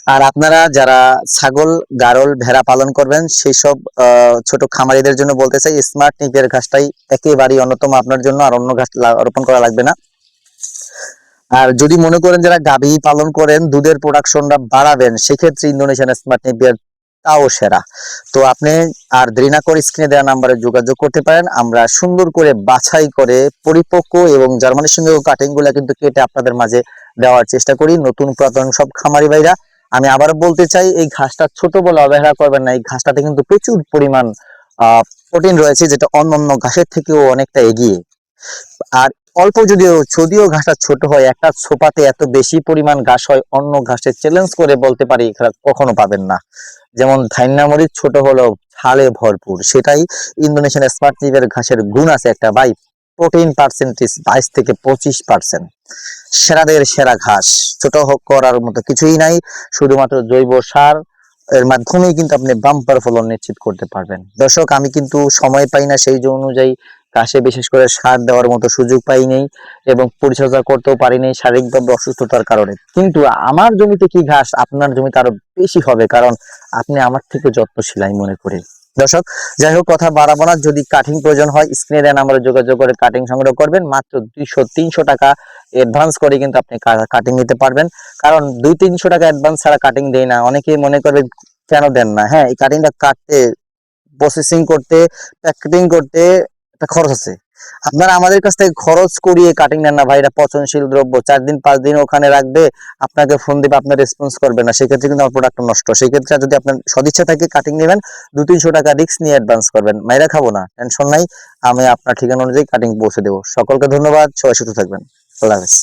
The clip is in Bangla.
আর আপনারা যারা ছাগল, গাড়ল, ভেড়া পালন করবেন সেই সব ছোট খামারিদের জন্য বলতে চাই, স্মার্ট নিপিয়ার ঘাসটাই একেবারেই অন্যতম আপনার জন্য, আর অন্য ঘাস রোপণ করা লাগবে না। আর যদি মনে করেন যারা গাভী পালন করেন, দুধের প্রোডাকশনটা বাড়াবেন, সেক্ষেত্রে ইন্দোনেশিয়ান স্মার্ট নেপিয়ার তাও সেরা। তো আপনি আর দেরি না করে স্ক্রিনে দেওয়া নাম্বারে যোগাযোগ করতে পারেন। আমরা সুন্দর করে বাছাই করে পরিপক্ক এবং জার্মানির সঙ্গে কাটিং গুলা কিন্তু কেটে আপনাদের মাঝে দেওয়ার চেষ্টা করি। নতুন পুরাতন সব খামারি ভাইরা, আমি আবারও বলতে চাই, এই ঘাসটা ছোট বলে অবহেলা করবেন না। এই ঘাসটাতে কিন্তু প্রচুর পরিমাণ প্রোটিন রয়েছে, যেটা অন্যান্য ঘাসের থেকেও অনেকটা এগিয়ে। আর অল্প যদিও যদিও ঘাসটা ছোট হয়, একটা ছোপাতে এত বেশি পরিমাণ ঘাস হয়, অন্য ঘাসের চ্যালেঞ্জ করে বলতে পারি কখনো পাবেন না। যেমন ধান্যা মরিচ ছোট হলেও ছালে ভরপুর, সেটাই ইন্দোনেশিয়ান স্মার্ট নিপের ঘাসের গুণ আছে একটা ভাই। প্রোটিন পার্সেন্টেজ 22 থেকে 25%। সেরাদের সেরা ঘাস, ছোট হোক করার মতো কিছুই নাই। শুধুমাত্র জৈব সার এর মাধ্যমেই কিন্তু আপনি বাম্পার ফলন নিশ্চিত করতে পারবেন। দর্শক, আমি কিন্তু সময় পাই না, সেই অনুযায়ী ঘাসে বিশেষ করে সার দেওয়ার মতো সুযোগ পাই নেই এবং পরিচর্যা করতেও পারিনি শারীরিকভাবে অসুস্থতার কারণে। কিন্তু আমার জমিতে কি ঘাস, আপনার জমিতে আরো বেশি হবে, কারণ আপনি আমার থেকে যত্নশীল আমি মনে করি। দর্শক, যাই হোক, কথা বাড়াবো না। যদি কাটিং প্রয়োজন হয়, স্ক্রিনে দেওয়া নাম্বারে যোগাযোগ করে কাটিং সংগ্রহ করবেন। মাত্র 200-300 টাকা অ্যাডভান্স করে কিন্তু আপনি কাটিং নিতে পারবেন। কারণ 200-300 টাকা অ্যাডভান্স ছাড়া কাটিং দেই না। অনেকেই মনে করবে কেন দেন না। হ্যাঁ, এই কাটিংটা কাটতে, প্রসেসিং করতে, প্যাকেটিং করতে একটা খরচ আছে। আপনারা আমাদের কাছ থেকে খরচ করিয়ে কাটিং নেন না ভাই। এটা পচনশীল দ্রব্য, 4 দিন 5 দিন ওখানে রাখবে, আপনাকে ফোন দিবে, আপনার রেসপন্স করবে না, সেক্ষেত্রে কিন্তু আমার প্রোডাক্ট নষ্ট। সেক্ষেত্রে যদি আপনার সদিচ্ছা থাকে কাটিং নেবেন, 200-300 টাকা রিস্ক নিয়ে অ্যাডভান্স করবেন। মাইরা খাবো না, টেনশন নাই, আমি আপনার ঠিকানা অনুযায়ী কাটিং পৌঁছে দেবো। সকলকে ধন্যবাদ, সবাই সুস্থ থাকবেন। আল্লাহ হাফেজ।